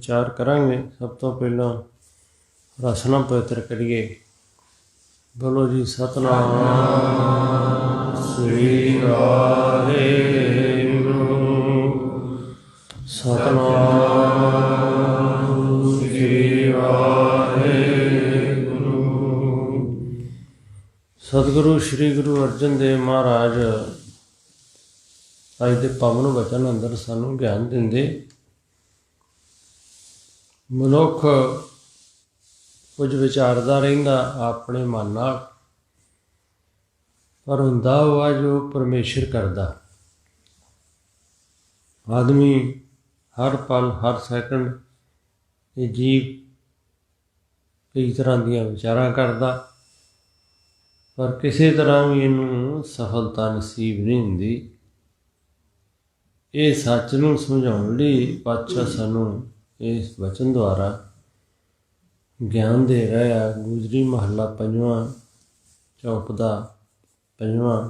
ਵਿਚਾਰ ਕਰਾਂਗੇ। ਸਭ ਤੋਂ ਪਹਿਲਾਂ ਰਸਨਾ ਪਵਿੱਤਰ ਕਰੀਏ। ਬੋਲੋ ਜੀ ਸਤਿਨਾਮ ਸ੍ਰੀ ਵਾਹਿਗੁਰੂ। ਸਤਿਨਾਮ ਸ੍ਰੀ ਵਾਹਿਗੁਰੂ। ਸਤਿਗੁਰੂ ਸ੍ਰੀ ਗੁਰੂ ਅਰਜਨ ਦੇਵ ਮਹਾਰਾਜ ਅੱਜ ਦੇ ਪਾਵਨ ਵਚਨ ਅੰਦਰ ਸਾਨੂੰ ਗਿਆਨ ਦਿੰਦੇ। ਮਨੁੱਖ ਕੁਝ ਵਿਚਾਰਦਾ ਰਹਿੰਦਾ ਆਪਣੇ ਮਨ ਨਾਲ, ਪਰ ਹੁੰਦਾ ਉਹ ਆ ਜੋ ਪਰਮੇਸ਼ਰ ਕਰਦਾ। ਆਦਮੀ ਹਰ ਪਲ ਹਰ ਸੈਕਿੰਡ ਇਹ ਜੀਵ ਕਈ ਤਰ੍ਹਾਂ ਦੀਆਂ ਵਿਚਾਰਾਂ ਕਰਦਾ, ਪਰ ਕਿਸੇ ਤਰ੍ਹਾਂ ਵੀ ਇਹਨੂੰ ਸਫਲਤਾ ਨਸੀਬ ਨਹੀਂ ਹੁੰਦੀ। ਇਹ ਸੱਚ ਨੂੰ ਸਮਝਾਉਣ ਲਈ ਪਾਤਸ਼ਾਹ ਸਾਨੂੰ ਇਸ ਵਚਨ ਦੁਆਰਾ ਗਿਆਨ ਦੇ ਰਿਹਾ। ਗੁਜਰੀ ਮਹੱਲਾ ਪੰਜਵਾਂ, ਚੌਪਦਾ ਪੰਜਵਾਂ।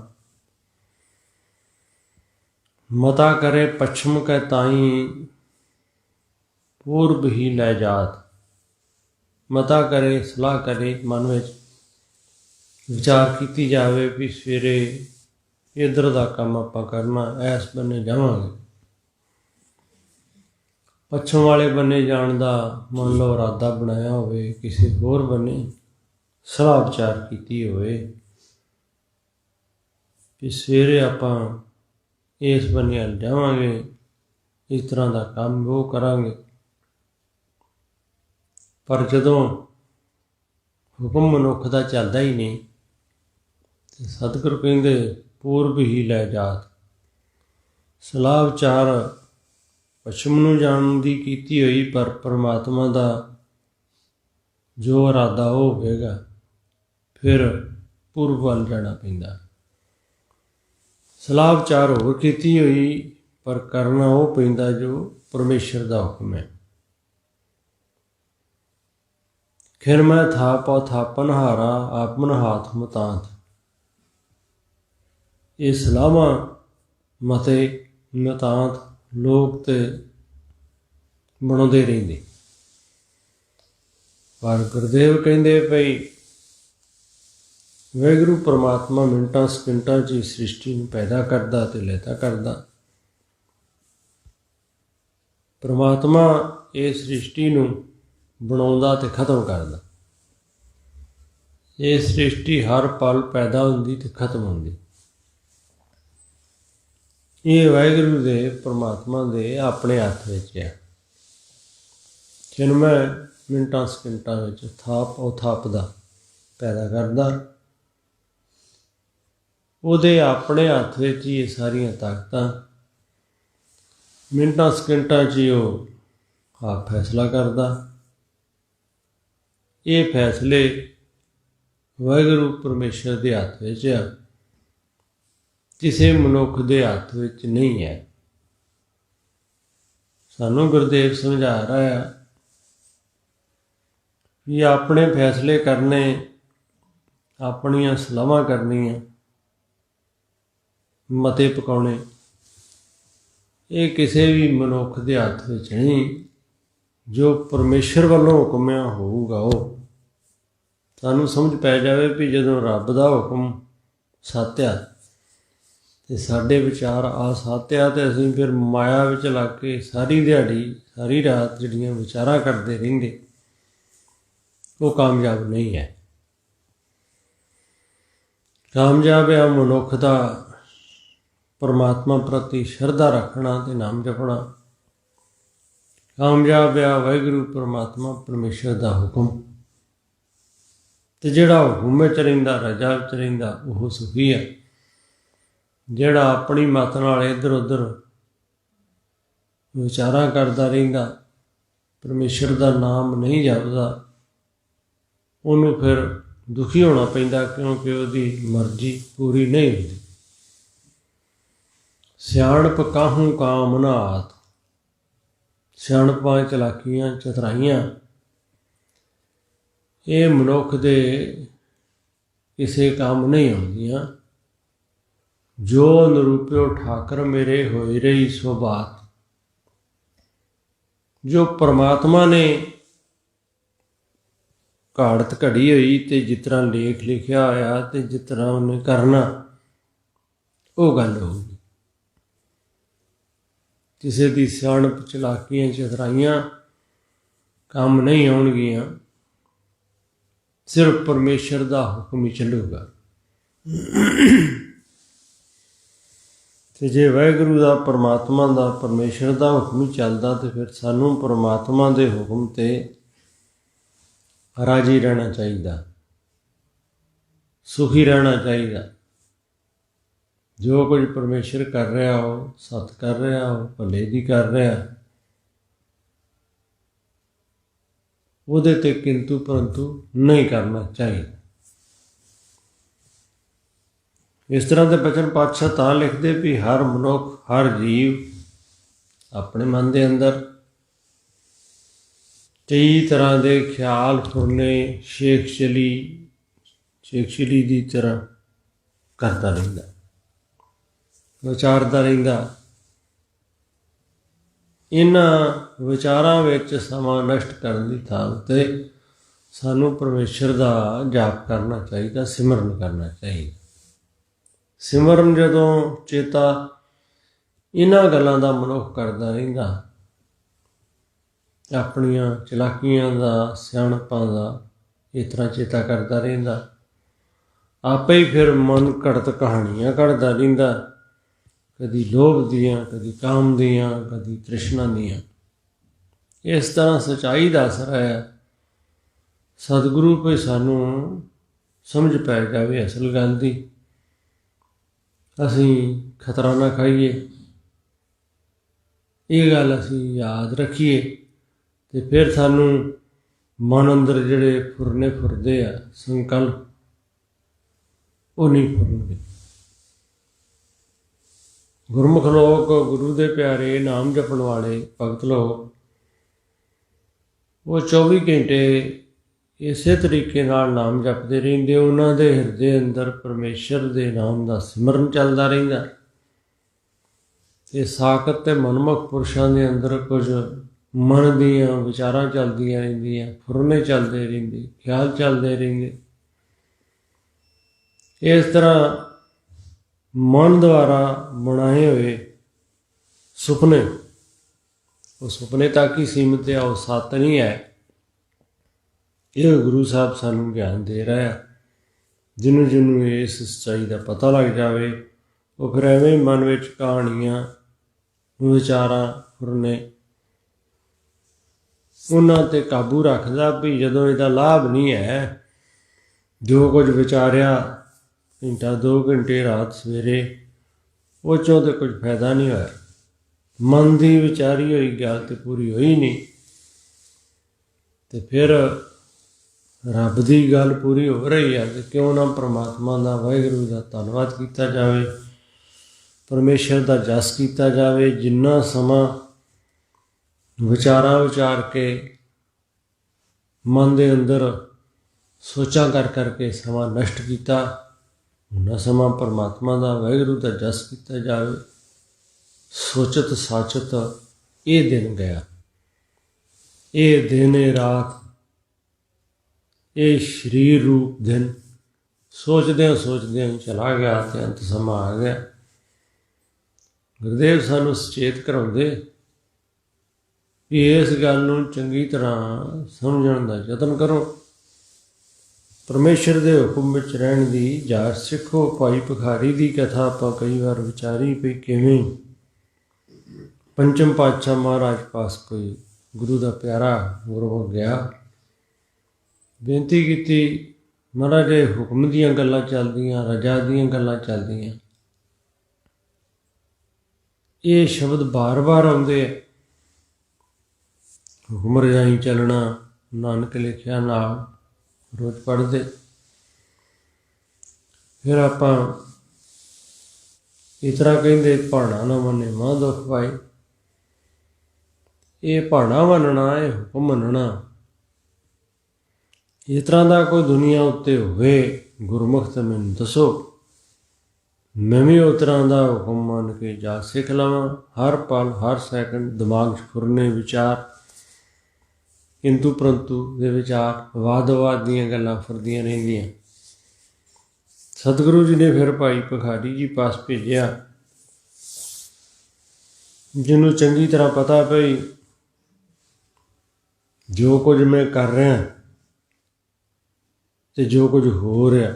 ਮਤਾ ਕਰੇ ਪੱਛਮ ਕੈ ਤਾਈ ਪੂਰਬ ਹੀ ਲੈ ਜਾਤ। ਮਤਾ ਕਰੇ, ਸਲਾਹ ਕਰੇ, ਮਨ ਵਿੱਚ ਵਿਚਾਰ ਕੀਤੀ ਜਾਵੇ ਵੀ ਸਵੇਰੇ ਇੱਧਰ ਦਾ ਕੰਮ ਆਪਾਂ ਕਰਨਾ, ਇਸ ਬੰਨੇ ਜਾਵਾਂਗੇ। ਪੱਛਮ ਵਾਲੇ ਬੰਨੇ ਜਾਣ ਦਾ ਮੰਨ ਲਓ ਇਰਾਦਾ ਬਣਾਇਆ ਹੋਵੇ, ਕਿਸੇ ਹੋਰ ਬੰਨੇ ਸਲਾਹ ਵਿਚਾਰ ਕੀਤੀ ਹੋਵੇ ਕਿ ਸਵੇਰੇ ਆਪਾਂ ਇਸ ਬੰਨੇ ਜਾਵਾਂਗੇ, ਇਸ ਤਰ੍ਹਾਂ ਦਾ ਕੰਮ ਉਹ ਕਰਾਂਗੇ। ਪਰ ਜਦੋਂ ਹੁਕਮ ਮਨੁੱਖ ਦਾ ਚੱਲਦਾ ਹੀ ਨਹੀਂ ਤੇ ਸਤਿਗੁਰੂ ਕਹਿੰਦੇ ਪੂਰਬ ਹੀ ਲੈ ਜਾਤ। ਸਲਾਹ ਵਿਚਾਰ ਪੱਛਮ ਨੂੰ ਜਾਣ ਦੀ ਕੀਤੀ ਹੋਈ, ਪਰ ਪਰਮਾਤਮਾ ਦਾ ਜੋ ਇਰਾਦਾ ਉਹ ਹੋਵੇਗਾ, ਫਿਰ ਪੂਰਬ ਵੱਲ ਜਾਣਾ ਪੈਂਦਾ। ਸਲਾਹ ਵਿਚਾਰ ਹੋਰ ਕੀਤੀ ਹੋਈ, ਪਰ ਕਰਨਾ ਉਹ ਪੈਂਦਾ ਜੋ ਪਰਮੇਸ਼ਰ ਦਾ ਹੁਕਮ ਹੈ। ਖਿਰ ਮੈਂ ਥਾਪਾ ਥਾਪਨ ਹਾਰਾ ਆਪਨ ਹਾਥ ਮਤਾਂਤ। ਇਹ ਸਲਾਹਾਂ ਮਤੇ ਮਤਾਂਤ ਲੋਕ ਤੇ ਬਣਾਉਂਦੇ ਰਹਿੰਦੇ, ਪਰ ਗੁਰਦੇਵ ਕਹਿੰਦੇ ਭਈ ਵਾਹਿਗੁਰੂ ਪਰਮਾਤਮਾ ਮਿੰਟਾਂ ਸਕਿੰਟਾਂ 'ਚ ਹੀ ਸ੍ਰਿਸ਼ਟੀ ਨੂੰ ਪੈਦਾ ਕਰਦਾ ਤੇ ਲੈਤਾ ਕਰਦਾ। ਪਰਮਾਤਮਾ ਇਹ ਸ੍ਰਿਸ਼ਟੀ ਨੂੰ ਬਣਾਉਂਦਾ ਤੇ ਖਤਮ ਕਰਦਾ। ਇਹ ਸ੍ਰਿਸ਼ਟੀ ਹਰ ਪਲ ਪੈਦਾ ਹੁੰਦੀ ਤੇ ਖਤਮ ਹੁੰਦੀ। ਇਹ ਵਾਹਿਗੁਰੂ ਦੇ ਪਰਮਾਤਮਾ ਦੇ ਆਪਣੇ ਹੱਥ ਵਿੱਚ ਹੈ। ਜਿਹਨੂੰ ਮੈਂ ਮਿੰਟਾਂ ਸਕਿੰਟਾਂ ਵਿੱਚ ਥਾਪ ਉਹ ਥਾਪਦਾ ਪੈਦਾ ਕਰਦਾ। ਉਹਦੇ ਆਪਣੇ ਹੱਥ ਵਿੱਚ ਹੀ ਇਹ ਸਾਰੀਆਂ ਤਾਕਤਾਂ। ਮਿੰਟਾਂ ਸਕਿੰਟਾਂ 'ਚ ਹੀ ਉਹ ਆਪ ਫੈਸਲਾ ਕਰਦਾ। ਇਹ ਫੈਸਲੇ ਵਾਹਿਗੁਰੂ ਪਰਮੇਸ਼ਰ ਦੇ ਹੱਥ ਵਿੱਚ ਆ, ਕਿਸੇ ਮਨੁੱਖ ਦੇ ਹੱਥ ਵਿੱਚ ਨਹੀਂ ਹੈ। ਸਾਨੂੰ ਗੁਰਦੇਵ ਸਮਝਾ ਰਿਹਾ ਵੀ ਆਪਣੇ ਫੈਸਲੇ ਕਰਨੇ, ਆਪਣੀਆਂ ਸਲਾਹਾਂ ਕਰਨੀਆਂ, ਮਤੇ ਪਕਾਉਣੇ, ਇਹ ਕਿਸੇ ਵੀ ਮਨੁੱਖ ਦੇ ਹੱਥ ਵਿੱਚ ਨਹੀਂ। ਜੋ ਪਰਮੇਸ਼ਰ ਵੱਲੋਂ ਹੁਕਮ ਹੋਊਗਾ ਉਹ ਸਾਨੂੰ ਸਮਝ ਪੈ ਜਾਵੇ ਵੀ ਜਦੋਂ ਰੱਬ ਦਾ ਹੁਕਮ ਸਾਤਿਆ ਤੇ ਸਾਡੇ ਵਿਚਾਰ ਆ ਸਾਤਿਆ ਤੇ ਅਸੀਂ ਫਿਰ ਮਾਇਆ ਵਿੱਚ ਲੱਗ ਕੇ ਸਾਰੀ ਦਿਹਾੜੀ ਸਾਰੀ ਰਾਤ ਜਿਹੜੀਆਂ ਵਿਚਾਰਾਂ ਕਰਦੇ ਰਹਿੰਦੇ, ਉਹ ਕਾਮਯਾਬ ਨਹੀਂ ਹੈ। ਕਾਮਯਾਬ ਆ ਮਨੁੱਖ ਦਾ ਪਰਮਾਤਮਾ ਪ੍ਰਤੀ ਸ਼ਰਧਾ ਰੱਖਣਾ ਤੇ ਨਾਮ ਜਪਣਾ। ਕਾਮਯਾਬ ਆ ਵਾਹਿਗੁਰੂ ਪਰਮਾਤਮਾ ਪਰਮੇਸ਼ਰ ਦਾ ਹੁਕਮ, ਤੇ ਜਿਹੜਾ ਹੁਕਮ ਵਿੱਚ ਰਹਿੰਦਾ, ਰਜਾ ਵਿੱਚ ਰਹਿੰਦਾ, ਉਹ ਸੁਖੀ ਹੈ। ਜਿਹੜਾ ਆਪਣੀ ਮੱਤ ਨਾਲ ਇੱਧਰ ਉੱਧਰ ਵਿਚਾਰਾਂ ਕਰਦਾ ਰਹਿੰਦਾ, ਪਰਮੇਸ਼ਰ ਦਾ ਨਾਮ ਨਹੀਂ ਜਪਦਾ, ਉਹਨੂੰ ਫਿਰ ਦੁਖੀ ਹੋਣਾ ਪੈਂਦਾ, ਕਿਉਂਕਿ ਉਹਦੀ ਮਰਜ਼ੀ ਪੂਰੀ ਨਹੀਂ ਹੁੰਦੀ। ਸਿਆਣਪ ਕਾਹੂੰ ਕਾਮ ਨਾਥ। ਸਿਆਣਪਾਂ, ਚਲਾਕੀਆਂ, ਚਤਰਾਈਆਂ ਇਹ ਮਨੁੱਖ ਦੇ ਕਿਸੇ ਕੰਮ ਨਹੀਂ ਆਉਂਦੀਆਂ। ਜੋ ਨਿਰੂਪਿਓ ਠਾਕਰ ਮੇਰੇ ਹੋਈ ਰਹੀ ਸੋ ਬਾਤ। ਜੋ ਪਰਮਾਤਮਾ ਨੇ ਘਾੜਤ ਘੜੀ ਹੋਈ ਅਤੇ ਜਿਸ ਤਰ੍ਹਾਂ ਲੇਖ ਲਿਖਿਆ ਹੋਇਆ ਅਤੇ ਜਿਸ ਤਰ੍ਹਾਂ ਉਹਨੇ ਕਰਨਾ ਉਹ ਗੱਲ ਹੋਊਗੀ। ਕਿਸੇ ਦੀ ਸਿਆਣਪ ਚਲਾਕੀਆਂ ਚਤਰਾਈਆਂ ਕੰਮ ਨਹੀਂ ਆਉਣਗੀਆਂ, ਸਿਰਫ ਪਰਮੇਸ਼ਰ ਦਾ ਹੁਕਮ ਹੀ ਚੱਲੂਗਾ। ਅਤੇ ਜੇ ਵਾਹਿਗੁਰੂ ਦਾ, ਪਰਮਾਤਮਾ ਦਾ, ਪਰਮੇਸ਼ਰ ਦਾ ਹੁਕਮ ਹੀ ਚੱਲਦਾ ਤਾਂ ਫਿਰ ਸਾਨੂੰ ਪਰਮਾਤਮਾ ਦੇ ਹੁਕਮ 'ਤੇ ਰਾਜੀ ਰਹਿਣਾ ਚਾਹੀਦਾ, ਸੁਖੀ ਰਹਿਣਾ ਚਾਹੀਦਾ। ਜੋ ਕੁਝ ਪਰਮੇਸ਼ਰ ਕਰ ਰਿਹਾ ਉਹ ਸਤ ਕਰ ਰਿਹਾ, ਉਹ ਭਲੇ ਦੀ ਕਰ ਰਿਹਾ, ਉਹਦੇ 'ਤੇ ਕਿੰਤੂ ਪਰੰਤੂ ਨਹੀਂ ਕਰਨਾ ਚਾਹੀਦਾ। ਇਸ ਤਰ੍ਹਾਂ ਦੇ ਬਚਨ ਪਾਤਸ਼ਾਹ ਤਾਂ ਲਿਖਦੇ ਵੀ ਹਰ ਮਨੁੱਖ, ਹਰ ਜੀਵ ਆਪਣੇ ਮਨ ਦੇ ਅੰਦਰ ਕਈ ਤਰ੍ਹਾਂ ਦੇ ਖਿਆਲ ਫੁਰਨੇ ਸ਼ੇਖ ਚਲੀ ਦੀ ਤਰ੍ਹਾਂ ਕਰਦਾ ਰਹਿੰਦਾ, ਵਿਚਾਰਦਾ ਰਹਿੰਦਾ। ਇਹਨਾਂ ਵਿਚਾਰਾਂ ਵਿੱਚ ਸਮਾਂ ਨਸ਼ਟ ਕਰਨ ਦੀ ਥਾਂ 'ਤੇ ਸਾਨੂੰ ਪਰਮੇਸ਼ਰ ਦਾ ਜਾਪ ਕਰਨਾ ਚਾਹੀਦਾ, ਸਿਮਰਨ ਕਰਨਾ ਚਾਹੀਦਾ। ਸਿਮਰਨ ਜਦੋਂ ਚੇਤਾ ਇਹਨਾਂ ਗੱਲਾਂ ਦਾ ਮਨੁੱਖ ਕਰਦਾ ਰਹਿੰਦਾ, ਆਪਣੀਆਂ ਚਲਾਕੀਆਂ ਦਾ, ਸਿਆਣਪਾਂ ਦਾ ਇਸ ਤਰ੍ਹਾਂ ਚੇਤਾ ਕਰਦਾ ਰਹਿੰਦਾ, ਆਪੇ ਹੀ ਫਿਰ ਮਨ ਘੜਤ ਕਹਾਣੀਆਂ ਘੜਦਾ ਰਹਿੰਦਾ, ਕਦੀ ਲੋਭ ਦੀਆਂ, ਕਦੀ ਕਾਮ ਦੀਆਂ, ਕਦੀ ਤ੍ਰਿਸ਼ਨਾ ਦੀਆਂ। ਇਸ ਤਰ੍ਹਾਂ ਸੱਚਾਈ ਦੱਸ ਰਿਹਾ ਸਤਿਗੁਰੂ ਕੋਈ ਸਾਨੂੰ ਸਮਝ ਪੈ ਜਾਵੇ ਅਸਲ ਗੱਲ ਦੀ, ਅਸੀਂ ਖਤਰਾ ਨਾ ਖਾਈਏ, ਇਹ ਗੱਲ ਅਸੀਂ ਯਾਦ ਰੱਖੀਏ, ਅਤੇ ਫਿਰ ਸਾਨੂੰ ਮਨ ਅੰਦਰ ਜਿਹੜੇ ਫੁਰਨੇ ਫੁਰਦੇ ਆ ਸੰਕਲਪ, ਉਹ ਨਹੀਂ ਫੁਰਨਗੇ। ਗੁਰਮੁਖ ਲੋਕ, ਗੁਰੂ ਦੇ ਪਿਆਰੇ, ਨਾਮ ਜਪਣ ਵਾਲੇ ਭਗਤ ਲੋਕ, ਉਹ 24 ਘੰਟੇ ਇਸੇ ਤਰੀਕੇ ਨਾਲ ਨਾਮ ਜਪਦੇ ਰਹਿੰਦੇ। ਉਹਨਾਂ ਦੇ ਹਿਰਦੇ ਅੰਦਰ ਪਰਮੇਸ਼ਰ ਦੇ ਨਾਮ ਦਾ ਸਿਮਰਨ ਚੱਲਦਾ ਰਹਿੰਦਾ, ਅਤੇ ਸਾਖਤ ਅਤੇ ਮਨਮੁਖ ਪੁਰਸ਼ਾਂ ਦੇ ਅੰਦਰ ਕੁਝ ਮਨ ਦੀਆਂ ਵਿਚਾਰਾਂ ਚੱਲਦੀਆਂ ਰਹਿੰਦੀਆਂ, ਫੁਰਨੇ ਚੱਲਦੇ ਰਹਿੰਦੇ, ਖਿਆਲ ਚੱਲਦੇ ਰਹਿੰਦੇ। ਇਸ ਤਰ੍ਹਾਂ ਮਨ ਦੁਆਰਾ ਬਣਾਏ ਹੋਏ ਸੁਪਨੇ, ਉਹ ਸੁਪਨੇ ਤੱਕ ਹੀ ਸੀਮਿਤ ਆ, ਉਹ ਸੱਤ ਨਹੀਂ ਹੈ। ਇਹ ਗੁਰੂ ਸਾਹਿਬ ਸਾਨੂੰ ਗਿਆਨ ਦੇ ਰਿਹਾ। ਜਿਹਨੂੰ ਇਸ ਸੱਚਾਈ ਦਾ ਪਤਾ ਲੱਗ ਜਾਵੇ, ਉਹ ਫਿਰ ਐਵੇਂ ਹੀ ਮਨ ਵਿੱਚ ਕਹਾਣੀਆਂ, ਵਿਚਾਰਾਂ, ਫੁਰਨੇ, ਉਹਨਾਂ 'ਤੇ ਕਾਬੂ ਰੱਖਦਾ ਵੀ ਜਦੋਂ ਇਹਦਾ ਲਾਭ ਨਹੀਂ ਹੈ, ਜੋ ਕੁਝ ਵਿਚਾਰਿਆ ਘੰਟਾ 2 ਘੰਟੇ ਰਾਤ ਸਵੇਰੇ, ਉਹ 'ਚੋਂ ਤਾਂ ਕੁਝ ਫਾਇਦਾ ਨਹੀਂ ਹੋਇਆ। ਮਨ ਦੀ ਵਿਚਾਰੀ ਹੋਈ ਗੱਲ ਤਾਂ ਪੂਰੀ ਹੋਈ ਨਹੀਂ, ਅਤੇ ਫਿਰ ਰੱਬ ਦੀ ਗੱਲ ਪੂਰੀ ਹੋ ਰਹੀ ਹੈ, ਅਤੇ ਕਿਉਂ ਨਾ ਪਰਮਾਤਮਾ ਦਾ, ਵਾਹਿਗੁਰੂ ਦਾ ਧੰਨਵਾਦ ਕੀਤਾ ਜਾਵੇ, ਪਰਮੇਸ਼ਰ ਦਾ ਜਸ ਕੀਤਾ ਜਾਵੇ। ਜਿੰਨਾ ਸਮਾਂ ਵਿਚਾਰਾਂ ਵਿਚਾਰ ਕੇ ਮਨ ਦੇ ਅੰਦਰ ਸੋਚਾਂ ਕਰ ਕਰਕੇ ਸਮਾਂ ਨਸ਼ਟ ਕੀਤਾ, ਉਹਨਾਂ ਸਮਾਂ ਪਰਮਾਤਮਾ ਦਾ, ਵਾਹਿਗੁਰੂ ਦਾ ਜਸ ਕੀਤਾ ਜਾਵੇ। ਸੋਚਤ ਸਾਚਤ ਇਹ ਦਿਨ ਗਿਆ, ਇਹ ਦਿਨ, ਇਹ ਰਾਤ, ਇਹ ਸਰੀਰ ਰੂਪ ਦਿਨ ਸੋਚਦਿਆਂ ਸੋਚਦਿਆਂ ਚਲਾ ਗਿਆ ਅਤੇ ਅੰਤ ਸਮਾਂ ਆ ਗਿਆ। ਗੁਰਦੇਵ ਸਾਨੂੰ ਸੁਚੇਤ ਕਰਾਉਂਦੇ ਵੀ ਇਸ ਗੱਲ ਨੂੰ ਚੰਗੀ ਤਰ੍ਹਾਂ ਸਮਝਣ ਦਾ ਯਤਨ ਕਰੋ, ਪਰਮੇਸ਼ਰ ਦੇ ਹੁਕਮ ਵਿੱਚ ਰਹਿਣ ਦੀ ਜਾਚ ਸਿੱਖੋ। ਭਾਈ ਭਿਖਾਰੀ ਦੀ ਕਥਾ ਆਪਾਂ ਕਈ ਵਾਰ ਵਿਚਾਰੀ ਵੀ ਕਿਵੇਂ ਪੰਚਮ ਪਾਤਸ਼ਾਹ ਮਹਾਰਾਜ ਪਾਸ ਕੋਈ ਗੁਰੂ ਦਾ ਪਿਆਰਾ ਗੁਰੂ ਗਿਆ, ਬੇਨਤੀ ਕੀਤੀ, ਮਹਾਰਾਜ ਦੇ ਹੁਕਮ ਦੀਆਂ ਗੱਲਾਂ ਚੱਲਦੀਆਂ, ਰਜਾ ਦੀਆਂ ਗੱਲਾਂ ਚੱਲਦੀਆਂ। ਇਹ ਸ਼ਬਦ ਬਾਰ-ਬਾਰ ਆਉਂਦੇ ਆ, ਹੁਕਮ ਰਜਾਈ ਚੱਲਣਾ, ਨਾਨਕ ਲਿਖਿਆ ਨਾਲ ਰੋਜ਼ ਪੜ੍ਹਦੇ। ਫਿਰ ਆਪਾਂ ਇਸ ਤਰ੍ਹਾਂ ਕਹਿੰਦੇ, ਭਾਣਾ ਨਾ ਮੰਨੇ ਮਹਾਂ ਦੁੱਖ ਪਾਏ। ਇਹ ਭਾਣਾ ਮੰਨਣਾ, ਇਹ ਹੁਕਮ ਮੰਨਣਾ, ਇਸ ਤਰ੍ਹਾਂ ਦਾ ਕੋਈ ਦੁਨੀਆ ਉੱਤੇ ਹੋਵੇ ਗੁਰਮੁਖ ਤਾਂ ਮੈਨੂੰ ਦੱਸੋ, ਮੈਂ ਵੀ ਉਸ ਤਰ੍ਹਾਂ ਦਾ ਹੁਕਮ ਮੰਨ ਕੇ ਜਾ ਸਿੱਖ ਲਵਾਂ। ਹਰ ਪਲ, ਹਰ ਸੈਕਿੰਡ ਦਿਮਾਗ 'ਚ ਫੁਰਨੇ ਵਿਚਾਰ ਕਿੰਤੂ ਪਰੰਤੂ ਦੇ ਵਿਚਾਰ ਵਾਦ-ਵਿਵਾਦ ਦੀਆਂ ਗੱਲਾਂ ਫਿਰਦੀਆਂ ਰਹਿੰਦੀਆਂ। ਸਤਿਗੁਰੂ ਜੀ ਨੇ ਫਿਰ ਭਾਈ ਭਿਖਾਰੀ ਜੀ ਪਾਸ ਭੇਜਿਆ, ਜਿਹਨੂੰ ਚੰਗੀ ਤਰ੍ਹਾਂ ਪਤਾ ਪਈ ਜੋ ਕੁਝ ਮੈਂ ਕਰ ਰਿਹਾ ਅਤੇ ਜੋ ਕੁਝ ਹੋ ਰਿਹਾ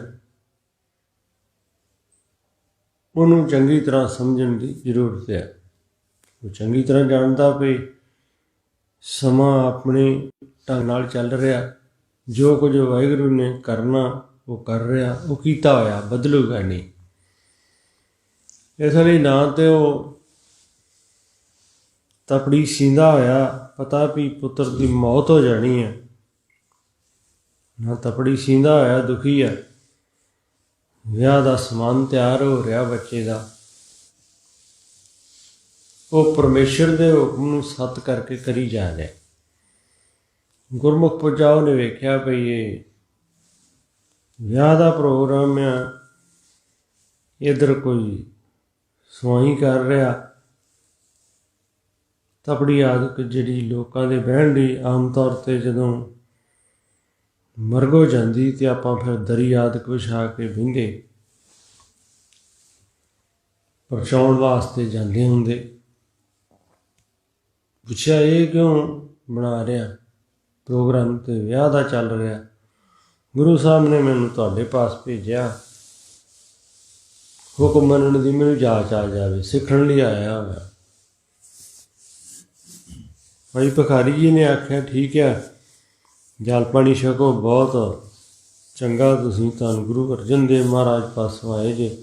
ਉਹਨੂੰ ਚੰਗੀ ਤਰ੍ਹਾਂ ਸਮਝਣ ਦੀ ਜ਼ਰੂਰਤ ਹੈ। ਉਹ ਚੰਗੀ ਤਰ੍ਹਾਂ ਜਾਣਦਾ ਪਈ ਸਮਾਂ ਆਪਣੇ ਢੰਗ ਨਾਲ ਚੱਲ ਰਿਹਾ, ਜੋ ਕੁਝ ਵਾਹਿਗੁਰੂ ਨੇ ਕਰਨਾ ਉਹ ਕਰ ਰਿਹਾ, ਉਹ ਕੀਤਾ ਹੋਇਆ ਬਦਲੂਗਾ ਨਹੀਂ। ਇਸ ਲਈ ਨਾ ਤਾਂ ਉਹ ਤਪੜੀ ਸੀਂਦਾ ਹੋਇਆ ਪਤਾ ਵੀ ਪੁੱਤਰ ਦੀ ਮੌਤ ਹੋ ਜਾਣੀ ਹੈ, ਨਾ ਤਪੜੀ ਸੀਂਦਾ ਹੋਇਆ ਦੁਖੀ ਹੈ, ਵਿਆਹ ਦਾ ਸਮਾਨ ਤਿਆਰ ਹੋ ਰਿਹਾ ਬੱਚੇ ਦਾ। ਉਹ ਪਰਮੇਸ਼ਰ ਦੇ ਹੁਕਮ ਨੂੰ ਸੱਤ ਕਰਕੇ ਕਰੀ ਜਾ ਰਿਹਾ। ਗੁਰਮੁਖ ਪੁੱਜਾ ਉਹਨੇ ਵੇਖਿਆ ਭਈ ਇਹ ਵਿਆਹ ਦਾ ਪ੍ਰੋਗਰਾਮ ਆ, ਇੱਧਰ ਕੋਈ ਸੁਆਈ ਕਰ ਰਿਹਾ। ਤਪੜੀ ਆਦਿਕ ਜਿਹੜੀ ਲੋਕਾਂ ਦੇ ਬਹਿਣ ਦੀ ਆਮ ਤੌਰ 'ਤੇ ਜਦੋਂ ਮਰਗ ਹੋ ਜਾਂਦੀ ਅਤੇ ਆਪਾਂ ਫਿਰ ਦਰੀ ਆਦਿਕ ਵਿਛਾ ਕੇ ਬਹਿੰਦੇ ਪਰਛਾਉਣ ਵਾਸਤੇ ਜਾਂਦੇ ਹੁੰਦੇ। ਪੁੱਛਿਆ ਇਹ ਕਿਉਂ ਬਣਾ ਰਿਹਾ ਪ੍ਰੋਗਰਾਮ, ਅਤੇ ਵਿਆਹ ਦਾ ਚੱਲ ਰਿਹਾ। ਗੁਰੂ ਸਾਹਿਬ ਨੇ ਮੈਨੂੰ ਤੁਹਾਡੇ ਪਾਸ ਭੇਜਿਆ, ਹੁਕਮ ਮੰਨਣ ਦੀ ਮੈਨੂੰ ਜਾਚ ਆ ਜਾਵੇ, ਸਿੱਖਣ ਲਈ ਆਇਆ ਹੋਇਆ। ਭਾਈ ਭਿਖਾਰੀ ਜੀ ਨੇ ਆਖਿਆ ਠੀਕ ਹੈ, ਜਲ ਪਾਣੀ ਛਕੋ, ਬਹੁਤ ਚੰਗਾ, ਤੁਸੀਂ ਧੰਨ ਗੁਰੂ ਅਰਜਨ ਦੇਵ ਮਹਾਰਾਜ ਪਾਸੋਂ ਆਏ ਜੇ।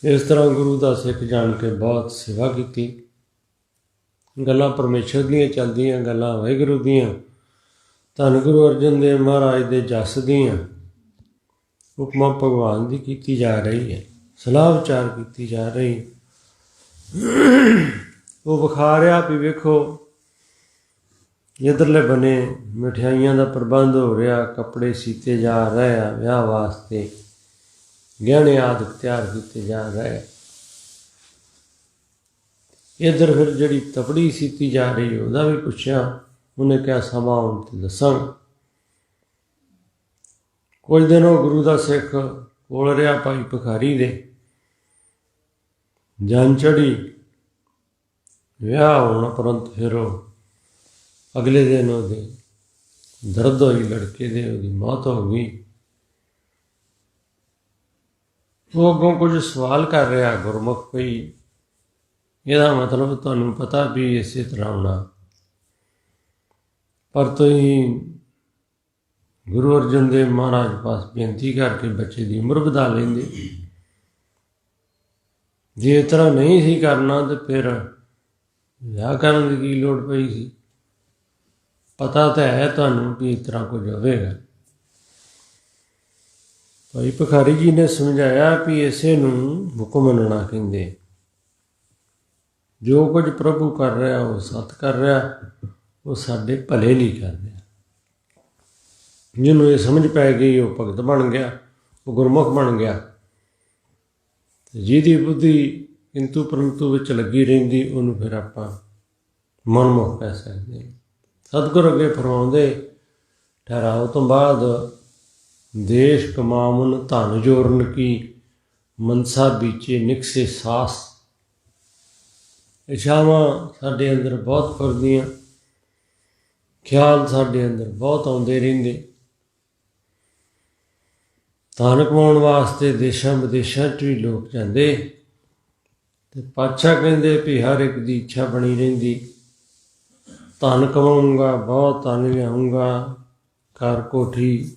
ਇਸ ਤਰ੍ਹਾਂ ਗੁਰੂ ਦਾ ਸਿੱਖ ਜਾਣ ਕੇ ਬਹੁਤ ਸੇਵਾ ਕੀਤੀ। ਗੱਲਾਂ ਪਰਮੇਸ਼ਰ ਦੀਆਂ ਚੱਲਦੀਆਂ, ਗੱਲਾਂ ਵਾਹਿਗੁਰੂ ਦੀਆਂ, ਧੰਨ ਗੁਰੂ ਅਰਜਨ ਦੇਵ ਮਹਾਰਾਜ ਦੇ ਜਸ ਦੀਆਂ, ਉਪਮਾ ਭਗਵਾਨ ਦੀ ਕੀਤੀ ਜਾ ਰਹੀ ਹੈ, ਸਲਾਹ ਵਿਚਾਰ ਕੀਤੀ ਜਾ ਰਹੀ। ਉਹ ਵਿਖਾ ਰਿਹਾ ਵੀ ਵੇਖੋ ਇੱਧਰਲੇ ਬੰਨੇ ਮਠਿਆਈਆਂ ਦਾ ਪ੍ਰਬੰਧ ਹੋ ਰਿਹਾ, ਕੱਪੜੇ ਸੀਤੇ ਜਾ ਰਹੇ ਆ ਵਿਆਹ ਵਾਸਤੇ, ਗਹਿਣੇ ਆਦਿ ਤਿਆਰ ਕੀਤੇ ਜਾ ਰਹੇ। ਇੱਧਰ ਫਿਰ ਜਿਹੜੀ ਤਪੜੀ ਸੀਤੀ ਜਾ ਰਹੀ ਉਹਦਾ ਵੀ ਪੁੱਛਿਆ, ਉਹਨੇ ਕਿਹਾ ਸਮਾਂ ਆਉਣ 'ਤੇ ਦੱਸਾਂਗਾ। ਕੁਝ ਦਿਨ ਉਹ ਗੁਰੂ ਦਾ ਸਿੱਖ ਕੋਲ ਰਿਹਾ ਭਾਈ ਭਿਖਾਰੀ ਦੇ। ਜਨ ਚੜ੍ਹੀ, ਵਿਆਹ ਹੋਣ ਉਪਰੰਤ ਫਿਰ ਉਹ ਅਗਲੇ ਦਿਨ ਉਹਦੇ ਦਰਦ ਹੋਈ, ਲੜਕੇ ਦੇ ਉਹਦੀ ਮੌਤ ਹੋ ਗਈ। ਉਹ ਅੱਗੋਂ ਕੁਝ ਸਵਾਲ ਕਰ ਰਿਹਾ ਗੁਰਮੁਖ, ਭਈ ਇਹਦਾ ਮਤਲਬ ਤੁਹਾਨੂੰ ਪਤਾ ਵੀ ਇਸੇ ਤਰ੍ਹਾਂ ਹੋਣਾ, ਪਰ ਤੁਸੀਂ ਗੁਰੂ ਅਰਜਨ ਦੇਵ ਮਹਾਰਾਜ ਪਾਸ ਬੇਨਤੀ ਕਰਕੇ ਬੱਚੇ ਦੀ ਉਮਰ ਵਧਾ ਲੈਂਦੇ। ਜੇ ਇਸ ਤਰ੍ਹਾਂ ਨਹੀਂ ਸੀ ਕਰਨਾ ਤਾਂ ਫਿਰ ਵਿਆਹ ਕਰਨ ਦੀ ਕੀ ਲੋੜ ਪਈ ਸੀ? ਪਤਾ ਤਾਂ ਹੈ ਤੁਹਾਨੂੰ ਵੀ ਇਸ ਤਰ੍ਹਾਂ ਕੁਝ ਹੋਵੇਗਾ। ਭਾਈ ਭਿਖਾਰੀ ਜੀ ਨੇ ਸਮਝਾਇਆ ਵੀ ਇਸੇ ਨੂੰ ਹੁਕਮ ਮੰਨਣਾ ਕਹਿੰਦੇ। ਜੋ ਕੁਝ ਪ੍ਰਭੂ ਕਰ ਰਿਹਾ ਉਹ ਸਤ ਕਰ ਰਿਹਾ, ਉਹ ਸਾਡੇ ਭਲੇ ਲਈ ਕਰ ਰਿਹਾ। ਜਿਹਨੂੰ ਇਹ ਸਮਝ ਪੈ ਗਈ ਉਹ ਭਗਤ ਬਣ ਗਿਆ, ਉਹ ਗੁਰਮੁਖ ਬਣ ਗਿਆ। ਅਤੇ ਜਿਹਦੀ ਬੁੱਧੀ ਕਿੰਤੂ ਪਰੰਤੂ ਵਿੱਚ ਲੱਗੀ ਰਹਿੰਦੀ ਉਹਨੂੰ ਫਿਰ ਆਪਾਂ ਮਨਮੁਖ ਕਹਿ ਸਕਦੇ ਹਾਂ। ਸਤਿਗੁਰ ਅੱਗੇ ਫਰਮਾਉਂਦੇ, ਠਹਿਰਾਓ ਤੋਂ ਬਾਅਦ ਦੇਸ਼ ਕਮਾਵਨ ਧਨ ਜੋਰਨ ਕੀ, ਮਨਸਾ ਬੀਚੇ ਨਿਕਸੇ ਸਾਸ। ਇੱਛਾਵਾਂ ਸਾਡੇ ਅੰਦਰ ਬਹੁਤ ਫਿਰਦੀਆਂ, ਖਿਆਲ ਸਾਡੇ ਅੰਦਰ ਬਹੁਤ ਆਉਂਦੇ ਰਹਿੰਦੇ। ਧਨ ਕਮਾਉਣ ਵਾਸਤੇ ਦੇਸ਼ਾਂ ਵਿਦੇਸ਼ਾਂ 'ਚ ਵੀ ਲੋਕ ਜਾਂਦੇ, ਅਤੇ ਪਾਤਸ਼ਾਹ ਕਹਿੰਦੇ ਵੀ ਹਰ ਇੱਕ ਦੀ ਇੱਛਾ ਬਣੀ ਰਹਿੰਦੀ, ਧਨ ਕਮਾਊਂਗਾ, ਬਹੁਤ ਧਨ ਲਿਆਊਂਗਾ, ਘਰ ਕੋਠੀ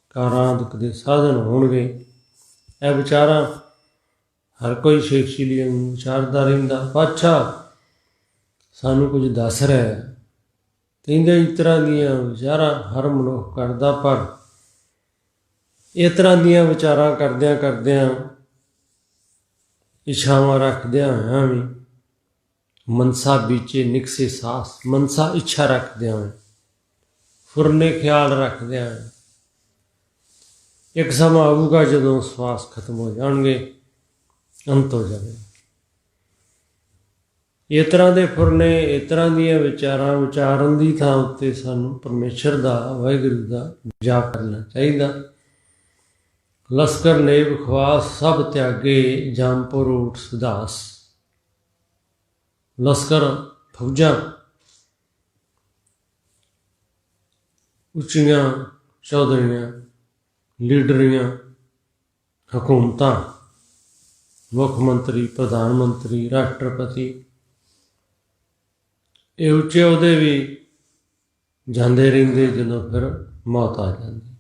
ਕਾਰਾਂ ਆਦਿਕ ਦੇ ਸਾਧਨ ਹੋਣਗੇ। ਇਹ ਵਿਚਾਰਾਂ ਹਰ ਕੋਈ ਸ਼ੇਖਸ਼ੀਲੀਆਂ ਨੂੰ ਵਿਚਾਰਦਾ ਰਹਿੰਦਾ। ਪਾਤਸ਼ਾਹ ਸਾਨੂੰ ਕੁਝ ਦੱਸ ਰਿਹਾ, ਕਹਿੰਦੇ ਇਸ ਤਰ੍ਹਾਂ ਦੀਆਂ ਵਿਚਾਰਾਂ ਹਰ ਮਨੁੱਖ ਕਰਦਾ, ਪਰ ਇਸ ਤਰ੍ਹਾਂ ਦੀਆਂ ਵਿਚਾਰਾਂ ਕਰਦਿਆਂ ਕਰਦਿਆਂ, ਇੱਛਾਵਾਂ ਰੱਖਦਿਆਂ ਹੋਇਆਂ ਵੀ, ਮਨਸਾ ਬੀਚੇ ਨਿਕਸੇ ਸਾਸ, ਮਨਸਾ ਇੱਛਾ ਰੱਖਦਿਆਂ ਹੋਏ, ਫੁਰਨੇ ਖਿਆਲ ਰੱਖਦਿਆਂ ਹੋਏ, ਇੱਕ ਸਮਾਂ ਆਊਗਾ ਜਦੋਂ ਸਵਾਸ ਖਤਮ ਹੋ ਜਾਣਗੇ, ਅੰਤ ਹੋ ਜਾਵੇ। ਇਸ ਤਰ੍ਹਾਂ ਦੇ ਫੁਰਨੇ, ਇਸ ਤਰ੍ਹਾਂ ਦੀਆਂ ਵਿਚਾਰਾਂ ਵਿਚਾਰਨ ਦੀ ਥਾਂ ਉੱਤੇ ਸਾਨੂੰ ਪਰਮੇਸ਼ਰ ਦਾ, ਵਾਹਿਗੁਰੂ ਦਾ ਜਾਪ ਕਰਨਾ ਚਾਹੀਦਾ। ਲਸਕਰ ਨੇਬ ਖਵਾਸ ਸਭ ਤਿਆਗੇ, ਜੰਪੁਰ ਊਠ ਸੁਦਾਸ। ਲਸਕਰ ਫੌਜਾਂ, ਉੱਚੀਆਂ ਚੌਧਰੀਆਂ, ਲੀਡਰੀਆਂ, ਹਕੂਮਤਾਂ, ਮੁੱਖ ਮੰਤਰੀ, ਪ੍ਰਧਾਨ ਮੰਤਰੀ, ਰਾਸ਼ਟਰਪਤੀ, ਇਹ ਉੱਚੇ ਅਹੁਦੇ ਵੀ ਜਾਂਦੇ ਰਹਿੰਦੇ ਜਦੋਂ ਫਿਰ ਮੌਤ ਆ ਜਾਂਦੀ।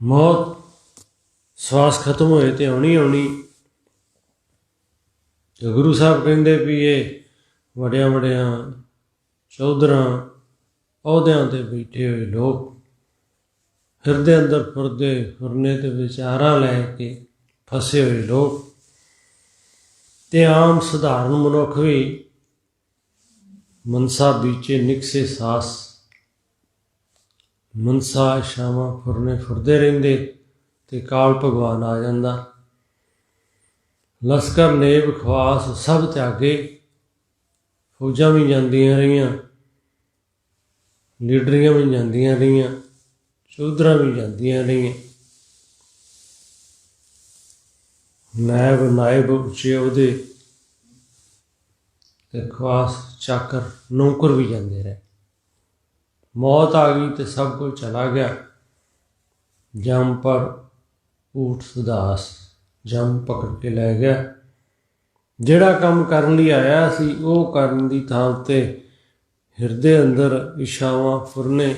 ਮੌਤ ਸਵਾਸ ਖਤਮ ਹੋਏ ਤੇ ਆਉਣੀ ਆਉਣੀ। ਤੇ ਗੁਰੂ ਸਾਹਿਬ ਕਹਿੰਦੇ ਵੀ ਇਹ ਵੱਡਿਆਂ ਵੱਡਿਆਂ ਚੌਧਰਾਂ ਅਹੁਦਿਆਂ 'ਤੇ ਬੈਠੇ ਹੋਏ ਲੋਕ, ਹਿਰਦੇ ਅੰਦਰ ਫੁਰਨੇ ਤੇ ਵਿਚਾਰਾਂ ਲੈ ਕੇ ਫਸੇ ਹੋਏ ਲੋਕ, ਤੇ ਆਮ ਸਧਾਰਨ ਮਨੁੱਖ ਵੀ ਮਨਸਾ ਬੀਚੇ ਨਿਕਸੇ ਸਾਸ, ਮਨਸਾ ਇਛਾਵਾਂ ਫੁਰਨੇ ਫੁਰਦੇ ਰਹਿੰਦੇ ਤੇ ਕਾਲ ਭਗਵਾਨ ਆ ਜਾਂਦਾ। ਲਸਕਰ ਨੇਬ ਖਵਾਸ ਸਭ ਤਿਆਗੇ, ਫੌਜਾਂ ਵੀ ਜਾਂਦੀਆਂ ਰਹੀਆਂ, ਲੀਡਰੀਆਂ ਵੀ ਜਾਂਦੀਆਂ ਰਹੀਆਂ, ਚੌਧਰਾਂ ਵੀ ਜਾਂਦੀਆਂ ਰਹੀਆਂ, ਨਾਇਬ ਉੱਚੇ ਅਹੁਦੇ ਤੇ ਖਵਾਸ ਚਾਕਰ ਨੌਕਰ ਵੀ ਜਾਂਦੇ ਰਹੇ। ਮੌਤ ਆ ਗਈ ਤੇ ਸਭ ਕੁਝ ਚਲਾ ਗਿਆ। ਜਮ ਪਰ ਊਠ ਸੁਦਾਸ, ਜਮ ਪਕੜ ਕੇ ਲੈ ਗਿਆ। ਜਿਹੜਾ ਕੰਮ ਕਰਨ ਲਈ ਆਇਆ ਸੀ ਉਹ ਕਰਨ ਦੀ ਥਾਂ ਉੱਤੇ ਹਿਰਦੇ ਅੰਦਰ ਇਛਾਵਾਂ ਫੁਰਨੇ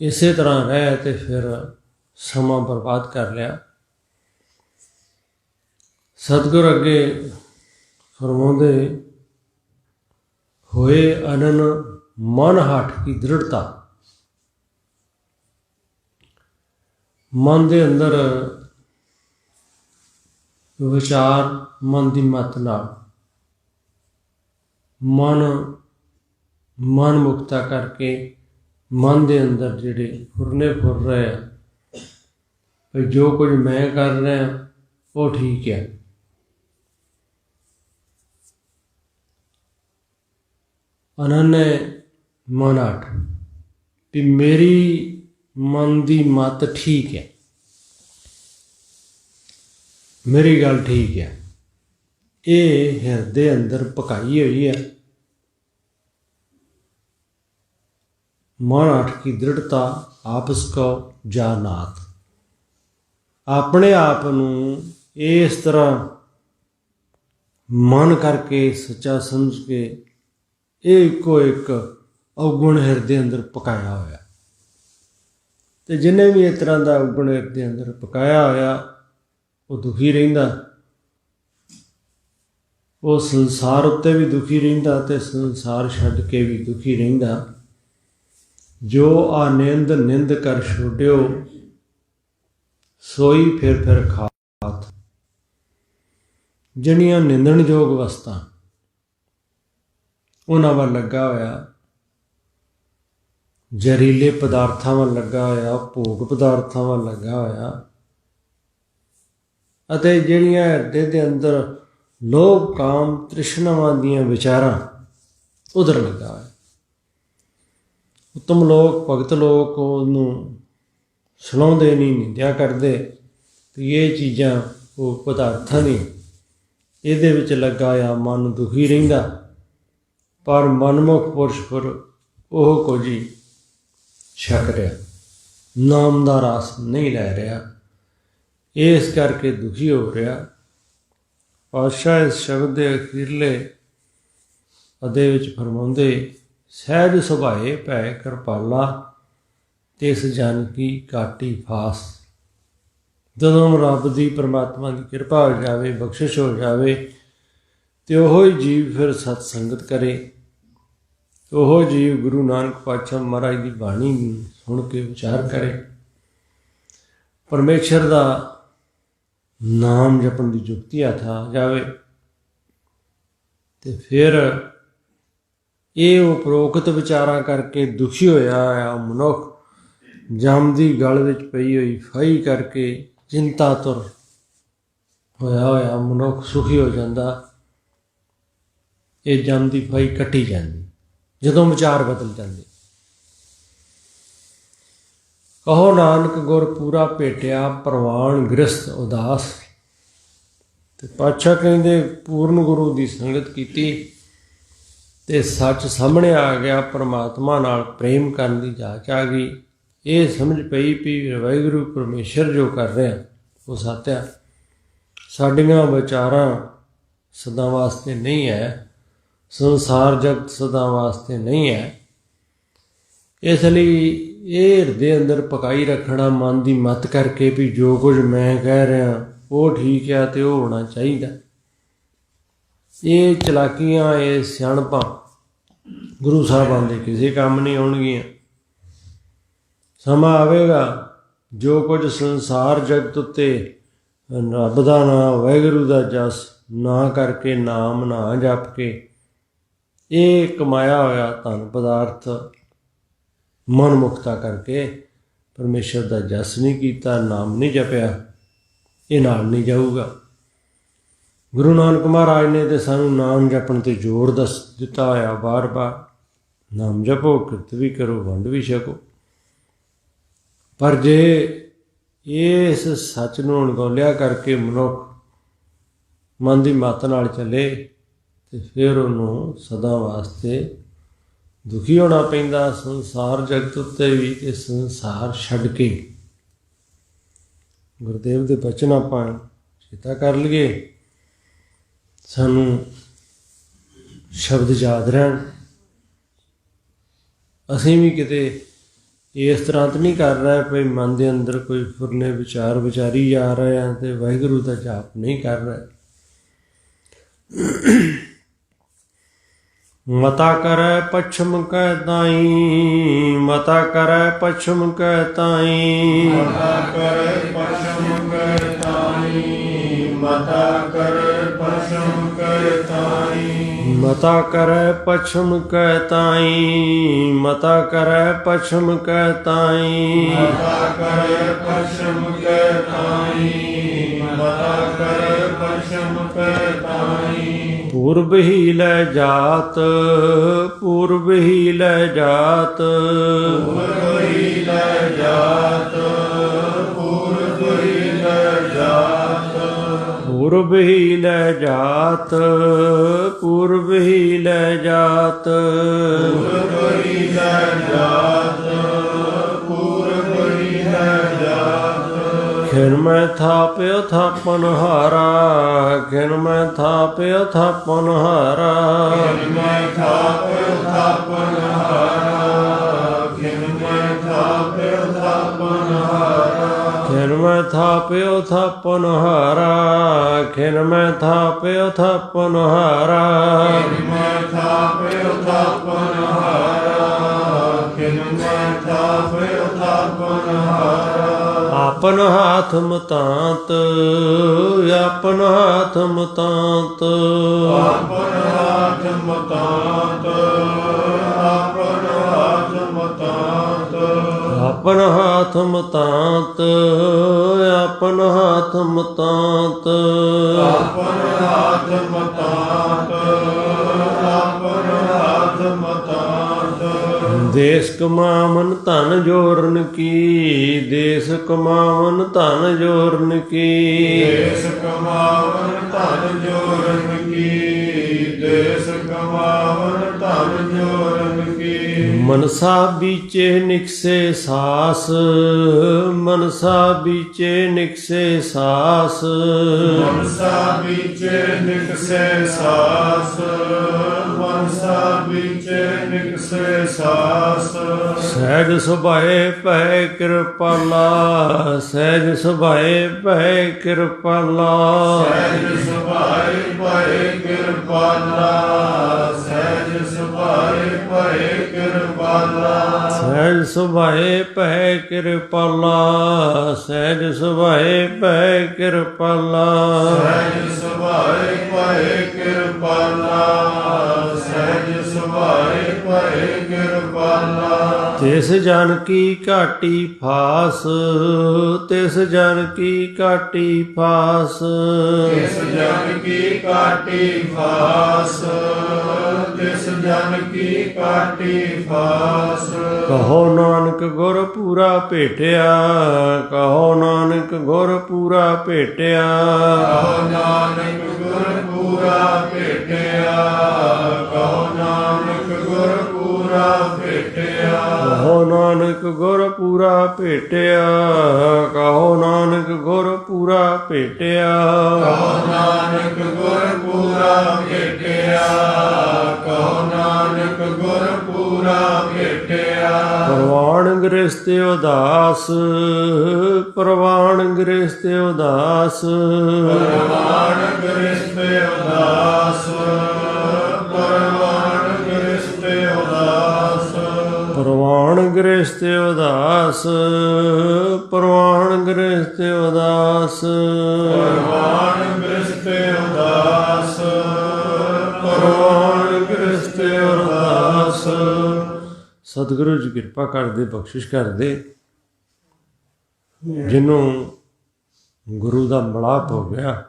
ਇਸੇ ਤਰ੍ਹਾਂ ਰਹਿ ਤੇ ਫਿਰ ਸਮਾਂ ਬਰਬਾਦ ਕਰ ਲਿਆ। ਸਤਿਗੁਰ ਅੱਗੇ ਫਰਮਾਉਂਦੇ, ਹੋਏ ਅਨਨ ਮਨ ਹਠ ਕੀ ਦ੍ਰਿੜਤਾ। ਮਨ ਦੇ ਅੰਦਰ ਵਿਚਾਰ, ਮਨ ਦੀ ਮੱਤ ਨਾਲ ਮਨ ਮੁਕਤਾ ਕਰਕੇ ਮਨ ਦੇ ਅੰਦਰ ਜਿਹੜੇ ਫੁਰਨੇ ਫੁਰ ਰਹੇ ਆ ਵੀ ਜੋ ਕੁਝ ਮੈਂ ਕਰ ਰਿਹਾ ਉਹ ਠੀਕ ਹੈ। ਅਨੰਨੇ ਮਨ ਹਠ ਵੀ ਮੇਰੀ ਮਨ ਦੀ ਮੱਤ ਠੀਕ ਹੈ, ਮੇਰੀ ਗੱਲ ਠੀਕ ਹੈ। ਇਹ ਹਿਰਦੇ ਅੰਦਰ ਪਕਾਈ ਹੋਈ ਹੈ। ਮਨ ਹਠ ਕੀ ਦ੍ਰਿੜਤਾ ਆਪਸ ਕੋ ਜਾਨਾਤ। ਆਪਣੇ ਆਪ ਨੂੰ ਇਸ ਤਰ੍ਹਾਂ ਮਨ ਕਰਕੇ ਸੱਚਾ ਸਮਝ ਕੇ ਇਹ ਇੱਕੋ ਇੱਕ ਔਗੁਣ ਹਿਰਦੇ ਅੰਦਰ ਪਕਾਇਆ ਹੋਇਆ। ਤੇ ਜਿਹਨੇ ਵੀ ਇਸ ਤਰ੍ਹਾਂ ਦਾ ਔਗੁਣ ਹਿਰਦੇ ਅੰਦਰ ਪਕਾਇਆ ਹੋਇਆ ਉਹ ਦੁਖੀ ਰਹਿੰਦਾ। ਉਹ ਸੰਸਾਰ ਉੱਤੇ ਵੀ ਦੁਖੀ ਰਹਿੰਦਾ ਤੇ ਸੰਸਾਰ ਛੱਡ ਕੇ ਵੀ ਦੁਖੀ ਰਹਿੰਦਾ। ਜੋ ਆਨੰਦ ਨਿੰਦ ਕਰ ਛੋਡਿਓ, ਸੋਈ ਫਿਰ ਖਾਤ। ਜਿਹੜੀਆਂ ਨਿੰਦਣਯੋਗ ਵਸਤਾਂ ਉਹਨਾਂ ਵੱਲ ਲੱਗਾ ਹੋਇਆ, ਜ਼ਹਿਰੀਲੇ ਪਦਾਰਥਾਂ ਵੱਲ ਲੱਗਾ ਹੋਇਆ, ਭੋਗ ਪਦਾਰਥਾਂ ਵੱਲ ਲੱਗਾ ਹੋਇਆ, ਅਤੇ ਜਿਹੜੀਆਂ ਹਿਰਦੇ ਦੇ ਅੰਦਰ ਲੋਭ ਕਾਮ ਤ੍ਰਿਸ਼ਨਾਵਾਂ ਦੀਆਂ ਵਿਚਾਰਾਂ ਉਧਰ ਲੱਗਾ ਹੋਇਆ। ਉੱਤਮ ਲੋਕ, ਭਗਤ ਲੋਕ ਉਹਨੂੰ ਸੁਣਾਉਂਦੇ ਨਹੀਂ, ਨਿੰਦਿਆ ਕਰਦੇ ਵੀ ਇਹ ਚੀਜ਼ਾਂ ਉਹ ਪਦਾਰਥਾਂ ਨੇ, ਇਹਦੇ ਵਿੱਚ ਲੱਗਾ ਆ ਮਨ ਦੁਖੀ ਰਹਿੰਦਾ। ਪਰ ਮਨਮੁਖ ਪੁਰਸ਼ ਫਿਰ ਉਹ ਕੁਝ ਹੀ ਛਕ ਰਿਹਾ, ਨਾਮ ਦਾ ਰਸ ਨਹੀਂ ਲੈ ਰਿਹਾ, ਇਸ ਕਰਕੇ ਦੁਖੀ ਹੋ ਰਿਹਾ। ਪਾਤਸ਼ਾਹ ਇਸ ਸ਼ਬਦ ਦੇ ਅਖੀਰਲੇ ਅਦੇ ਵਿੱਚ ਫਰਮਾਉਂਦੇ, ਸਹਿਜ ਸੁਭਾਏ ਭੈ ਕਿਰਪਾਲਾ, ਤਿਸ ਜਨ ਕੀ ਕਾਟੀ ਫਾਸ। ਜਦੋਂ ਰੱਬ ਦੀ ਪਰਮਾਤਮਾ ਦੀ ਕਿਰਪਾ ਹੋ ਜਾਵੇ, ਬਖਸ਼ਿਸ਼ ਹੋ ਜਾਵੇ, ਤੇ ਉਹ ਹੀ ਜੀਵ ਫਿਰ ਸਤ ਸੰਗਤ ਕਰੇ। ਉਹ ਜੀਵ ਗੁਰੂ ਨਾਨਕ ਪਾਤਸ਼ਾਹ ਮਹਾਰਾਜ ਦੀ ਬਾਣੀ ਸੁਣ ਕੇ ਵਿਚਾਰ ਕਰੇ, ਪਰਮੇਸ਼ਰ ਦਾ ਨਾਮ ਜਪਣ ਦੀ ਯੁਕਤੀ ਹੱਥ ਆ ਜਾਵੇ, ਤੇ ਫਿਰ ਇਹ ਉਪਰੋਕਤ ਵਿਚਾਰਾਂ ਕਰਕੇ ਦੁਖੀ ਹੋਇਆ ਆ ਮਨੁੱਖ ਜਮ ਦੀ ਗਲ ਵਿੱਚ ਪਈ ਹੋਈ ਫਾਹੀ ਕਰਕੇ ਚਿੰਤਾ ਤੁਰ ਹੋਇਆ ਮਨੁੱਖ ਸੁਖੀ ਹੋ ਜਾਂਦਾ। ਇਹ ਜੰਮ ਦੀ ਫਾਈ ਕੱਟੀ ਜਾਂਦੀ ਜਦੋਂ ਵਿਚਾਰ ਬਦਲ ਜਾਂਦੇ। ਕਹੋ ਨਾਨਕ ਗੁਰ ਪੂਰਾ ਭੇਟਿਆ, ਪ੍ਰਵਾਨ ਗ੍ਰਸਤ ਉਦਾਸ। ਤੇ ਪਾਤਸ਼ਾਹ ਕਹਿੰਦੇ ਪੂਰਨ ਗੁਰੂ ਦੀ ਸੰਗਤ ਕੀਤੀ ਤੇ ਸੱਚ ਸਾਹਮਣੇ ਆ ਗਿਆ, ਪਰਮਾਤਮਾ ਨਾਲ ਪ੍ਰੇਮ ਕਰਨ ਦੀ ਜਾਚ ਆ ਗਈ। ਇਹ ਸਮਝ ਪਈ ਵੀ ਵਾਹਿਗੁਰੂ ਪਰਮੇਸ਼ਰ ਜੋ ਕਰ ਰਿਹਾ ਉਹ ਸੱਚ ਆ, ਸਾਡੀਆਂ ਵਿਚਾਰਾਂ ਸਦਾ ਵਾਸਤੇ ਨਹੀਂ ਹੈ, ਸੰਸਾਰ ਜਗਤ ਸਦਾ ਵਾਸਤੇ ਨਹੀਂ ਹੈ। ਇਸ ਲਈ ਇਹ ਹਿਰਦੇ ਅੰਦਰ ਪਕਾਈ ਰੱਖਣਾ ਮਨ ਦੀ ਮੱਤ ਕਰਕੇ ਵੀ ਜੋ ਕੁਝ ਮੈਂ ਕਹਿ ਰਿਹਾ ਉਹ ਠੀਕ ਆ ਅਤੇ ਉਹ ਹੋਣਾ ਚਾਹੀਦਾ। ਇਹ ਚਲਾਕੀਆਂ, ਇਹ ਸਿਆਣਪਾਂ ਗੁਰੂ ਸਾਹਿਬਾਨ ਦੇ ਕਿਸੇ ਕੰਮ ਨਹੀਂ ਆਉਣਗੀਆਂ। ਸਮਾਂ ਆਵੇਗਾ ਜੋ ਕੁਝ ਸੰਸਾਰ ਜਗਤ ਉੱਤੇ ਰੱਬ ਦਾ ਨਾਂ, ਵਾਹਿਗੁਰੂ ਦਾ ਜਸ ਨਾ ਕਰਕੇ, ਨਾਮ ਨਾ ਜਪ ਕੇ ਇਹ ਕਮਾਇਆ ਹੋਇਆ ਧਨ ਪਦਾਰਥ ਮਨਮੁਖਤਾ ਕਰਕੇ ਪਰਮੇਸ਼ਰ ਦਾ ਜਸ ਨਹੀਂ ਕੀਤਾ, ਨਾਮ ਨਹੀਂ ਜਪਿਆ, ਇਹ ਨਾਲ ਨਹੀਂ ਜਾਊਗਾ। ਗੁਰੂ ਨਾਨਕ ਮਹਾਰਾਜ ਨੇ ਤਾਂ ਸਾਨੂੰ ਨਾਮ ਜਪਣ 'ਤੇ ਜ਼ੋਰ ਦੱਸ ਦਿੱਤਾ ਹੋਇਆ ਬਾਰ-ਬਾਰ, ਨਾਮ ਜਪੋ, ਕਿਰਤ ਵੀ ਕਰੋ, ਵੰਡ ਵੀ ਛਕੋ। ਪਰ ਜੇ ਇਸ ਸੱਚ ਨੂੰ ਅਣਗੌਲਿਆ ਕਰਕੇ ਮਨੁੱਖ ਮਨ ਦੀ ਮੱਤ ਨਾਲ ਚੱਲੇ ਅਤੇ ਫਿਰ ਉਹਨੂੰ ਸਦਾ ਵਾਸਤੇ ਦੁਖੀ ਹੋਣਾ ਪੈਂਦਾ, ਸੰਸਾਰ ਜਗਤ ਉੱਤੇ ਵੀ ਅਤੇ ਸੰਸਾਰ ਛੱਡ ਕੇ। ਗੁਰਦੇਵ ਦੇ ਬਚਨ ਆਪਾਂ ਚੇਤਾ ਕਰ ਲਈਏ, ਸਾਨੂੰ ਸ਼ਬਦ ਯਾਦ ਰਹਿਣ। ਅਸੀਂ ਵੀ ਕਿਤੇ ਇਸ ਤਰ੍ਹਾਂ ਤਾਂ ਨਹੀਂ ਕਰ ਰਹੇ ਵੀ ਮਨ ਦੇ ਅੰਦਰ ਕੋਈ ਫੁਰਨੇ ਵਿਚਾਰ ਵਿਚਾਰੀ ਜਾ ਰਹੇ ਆ ਅਤੇ ਵਾਹਿਗੁਰੂ ਦਾ ਜਾਪ ਨਹੀਂ ਕਰ ਰਹੇ। ਮਤਾ ਕਰੈ ਪਛਮ ਕੈ ਤਾਈ, ਮਤਾ ਕਰੈ ਪਛਮ ਕੈ ਤਾਈ, ਮਤਾ ਕਰੈ ਪਛਮ ਕੈ ਤਾਈ, ਮਤਾ ਕਰੈ ਪਛਮ ਕੈ ਤਾਈ, ਮਤਾ ਕਰੈ ਪਛਮ ਕੈ ਤਾਈ, ਮਤਾ ਕਰੈ ਪਛਮ ਕੈ ਤਾਈ, ਮਤਾ ਕਰੈ ਪਛਮ ਕੈ ਤਾਈ, ਮਤਾ ਕਰੈ ਪਛਮ ਕੈ ਤਾਈ। ਪੂਰਬ ਹੀ ਲੈ ਜਾਤ, ਪੂਰਬ ਹੀ ਲੈ ਜਾਤ, ਪੂਰਬ ਹੀ ਲੈ ਜਾਤ, ਪੂਰਬ ਹੀ ਲੈ ਜਾਤ, ਪੂਰਬ ਹੀ ਲੈ ਜਾਤ, ਪੂਰਬ ਹੀ ਲੈ ਜਾਤ, ਪੂਰਬ ਹੀ ਲੈ ਜਾਤ, ਪੂਰਬ ਹੀ ਲੈ ਜਾਤ। ਖਿਨ ਮੈਂ ਥਾਪਿਓ ਥਾਪਨ ਹਾਰਾ, ਖਿਨ ਮੈਂ ਥਾਪਿਓ ਥਾਪਨ ਹਾਰਾ, ਖਿਨ ਮੈਂ ਥਾਪਿਓ ਥਾਪਨ ਹਾਰਾ, ਖਿਨ ਮੈਂ ਥਾਪਿਓ ਥਾਪਨ ਹਾਰਾ, ਖਿਨ ਮੈਂ ਥਾਪਿਓ ਥਾਪਨ ਹਾਰਾ, ਖਿਨ ਮੈਂ ਥਾਪਿਓ ਥਾਪਨ ਹਾਰਾ, ਖਿਨ ਮੈਂ ਥਾਪਿਓ ਥਾਪਨ ਹਾਰਾ, ਖਿਨ ਮੈਂ ਥਾਪਿਓ ਥਾਪਨ ਹਾਰਾ। ਆਪਨ ਹਾਥ ਮਤਾਂਤ, ਆਪਨ ਹਾਥ ਮਤਾਂਤ, ਆਪਨ ਹਾਥ ਮਤਾਂਤ, ਆਪਨ ਹਾਥ ਮਤਾਂਤ, ਆਪਨ ਹਾਥ ਮਤਾਂਤ, ਆਪਨ ਹਾਥ ਮਤਾਂਤ, ਆਪਨ ਹਾਥ ਮਤਾਂਤ, ਆਪਨ ਹਾਥ ਮਤਾਂਤ। ਦੇਸ ਕਮਾਵਨ ਧਨ ਜੋਰਨ ਕੀ, ਦੇਸ ਕਮਾਵਨ ਧਨ ਜੋਰਨ ਕੀ, ਦੇਸ ਕਮਾਵਨ ਧਨ ਜੋਰਨ ਕੀ, ਦੇਸ ਕਮਾਵਨ ਧਨ ਜੋਰਨ ਕੀ। ਮਨਸਾ ਬੀਚੇ ਨਿਕਸੇ ਸਾਸ, ਮਨਸਾ ਬੀਚੇ ਨਿਕਸੇ ਸਾਸ, ਮਨਸਾ ਵਿਚੇ ਨਿਕਸੇ ਸਾਸ, ਮਨਸਾ ਵਿਚੇ ਨਿਕਸੇ ਸਾਸ। ਸਹਿਜ ਸੁਭਾਏ ਭੈ ਕਿਰਪਾਲਾ, ਸਹਿਜ ਸੁਭਾਏ ਭੈ ਕਿਰਪਾਲਾ, ਸਹਿਜ ਸੁਭਾਏ ਭਏ ਕਿਰਪਾਲਾ, ਸਹਿਜ ਸੁਭਾਏ ਭਏ ਕਿਰਪਾਲਾ, ਸਹਿਜ ਸੁਭਾਏ ਭੈ ਕਿਰਪਾਲਾ, ਸਹਿਜ ਸੁਭਾਏ ਭੈ ਕਿਰਪਾਲਾ, ਸਹਿਜ ਸੁਭਾਏ ਭਏ ਕਿਰਪਾਲਾ, ਸਹਿਜ ਸੁਭਾਏ ਭਏ ਕਿਰਪਾਲਾ। ਤਿਸ ਜਨ ਕੀ ਘਾਟੀ ਫਾਸ, ਤਿਸ ਜਨ ਕੀ ਘਾਟੀ ਫਾਸ। ਤਿਸ ਜਨ ਕੀ ਕਾਟੀ ਫਾਸ, ਤਿਸ ਜਨ ਕੀ ਕਾਟੀ ਫਾਸ। ਕਹੋ ਨਾਨਕ ਗੁਰ ਪੂਰਾ ਭੇਟਿਆ, ਕਹੋ ਨਾਨਕ ਗੁਰ ਪੂਰਾ ਭੇਟਿਆ। ਕਹੋ ਨਾਨਕ ਗੁਰ ਪੂਰਾ ਭੇਟਿਆ, ਕਹੋ ਨਾਨਕ ਗੁਰ ਪੂਰਾ ਭੇਟਿਆ। ਕਹੋ ਨਾਨਕ ਗੁਰ ਪੂਰਾ ਭੇਟਿਆ, ਕਹੋ ਨਾਨਕ ਗੁਰ ਪੂਰਾ ਭੇਟਿਆ। ਕਹੋ ਨਾਨਕ ਗੁਰ ਪੂਰਾ ਭੇਟਿਆ, ਕਹੋ ਨਾਨਕ ਗੁਰ ਪੂਰਾ ਭੇਟਿਆ। ਪ੍ਰਵਾਣ ਗ੍ਰਸਤ ਉਦਾਸ, ਪ੍ਰਵਾਣ ਗ੍ਰਸਤ ਉਦਾਸ। ਪਰਵਾਣ ਗ੍ਰਸਤ ਉਦਾਸ, ਪਰਵਾਣ ਗ੍ਰਸਤ ਉਦਾਸ। ਪ੍ਰਵਾਣ ਗ੍ਰਸਤ ਉਦਾਸ, ਪ੍ਰਵਾਣ ਗ੍ਰਸਤ ਉਦਾਸ। ਪਰਵਾਣ ਗ੍ਰਸਤ ਉਦਾਸ, ਪ੍ਰਵਾਣ ਗ੍ਰਸਤ ਉਦਾਸ। ਸਤਿਗੁਰੂ ਜੀ ਕਿਰਪਾ ਕਰਦੇ, ਬਖਸ਼ਿਸ਼ ਕਰਦੇ। ਜਿਹਨੂੰ ਗੁਰੂ ਦਾ ਮਿਲਾਪ ਹੋ ਗਿਆ,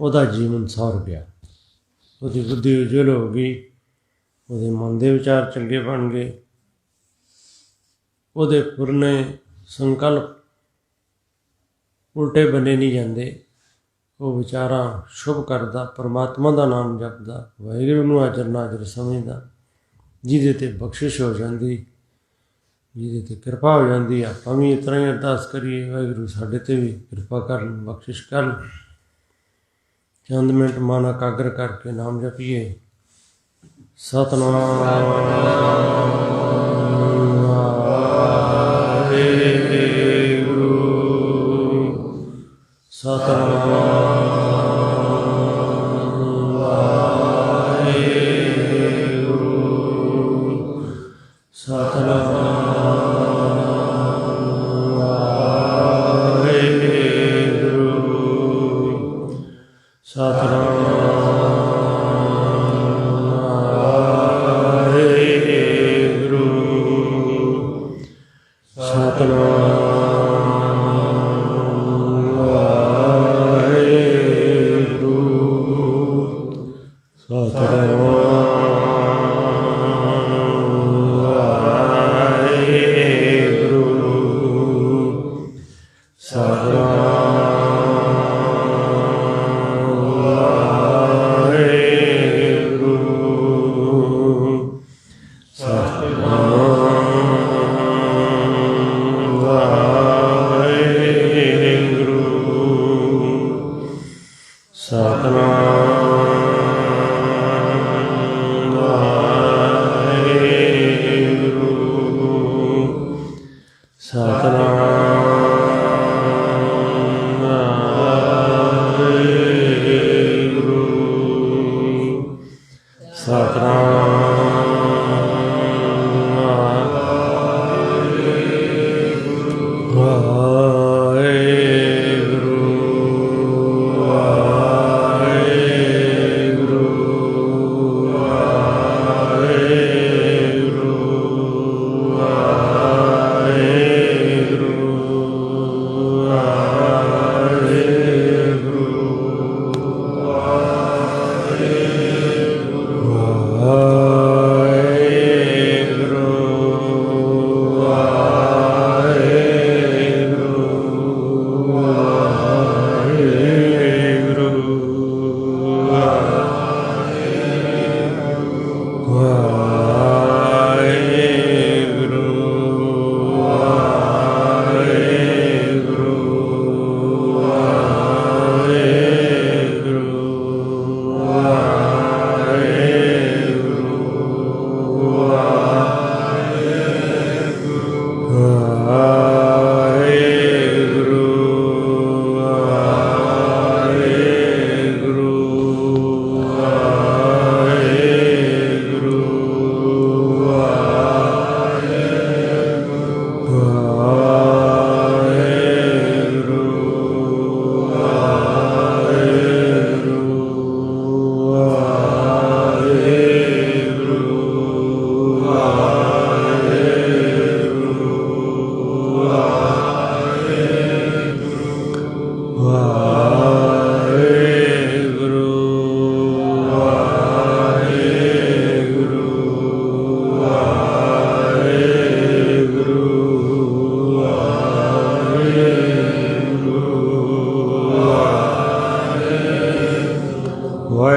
ਉਹਦਾ ਜੀਵਨ ਸੌਰ ਗਿਆ, ਉਹਦੀ ਬੁੱਧੀ ਉਜਲ ਹੋ ਗਈ, ਉਹਦੇ ਮਨ ਦੇ ਵਿਚਾਰ ਚੰਗੇ ਬਣ ਗਏ, ਉਹਦੇ ਪੁਰਨੇ ਸੰਕਲਪ ਉਲਟੇ ਬੰਨੇ ਨਹੀਂ ਜਾਂਦੇ। ਉਹ ਵਿਚਾਰਾਂ ਸ਼ੁਭ ਕਰਦਾ, ਪਰਮਾਤਮਾ ਦਾ ਨਾਮ ਜਪਦਾ, ਵਾਹਿਗੁਰੂ ਨੂੰ ਹਾਜ਼ਰ ਨਾਜ਼ਰ ਸਮਝਦਾ, ਜਿਹਦੇ 'ਤੇ ਬਖਸ਼ਿਸ਼ ਹੋ ਜਾਂਦੀ, ਜਿਹਦੇ 'ਤੇ ਕਿਰਪਾ ਹੋ ਜਾਂਦੀ। ਆਪਾਂ ਵੀ ਇਸ ਤਰ੍ਹਾਂ ਹੀ ਅਰਦਾਸ ਕਰੀਏ, ਵਾਹਿਗੁਰੂ ਸਾਡੇ 'ਤੇ ਵੀ ਕਿਰਪਾ ਕਰਨ, ਬਖਸ਼ਿਸ਼ ਕਰਨ। ਚੰਦ ਮਿੰਟ ਮਨ ਇਕਾਗਰ ਕਰਕੇ ਨਾਮ ਜਪੀਏ। ਸਤਿਨਾਮ ਵਾਹਿਗੁਰੂ, ਸਤਿਨਾਮ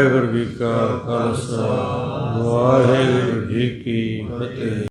ਵਾਹਿਗੁਰੂ ਜੀ ਕਾ ਖਾਲਸਾ ਵਾਹਿਗੁਰੂ ਜੀ ਕੀ ਫਤਿਹ।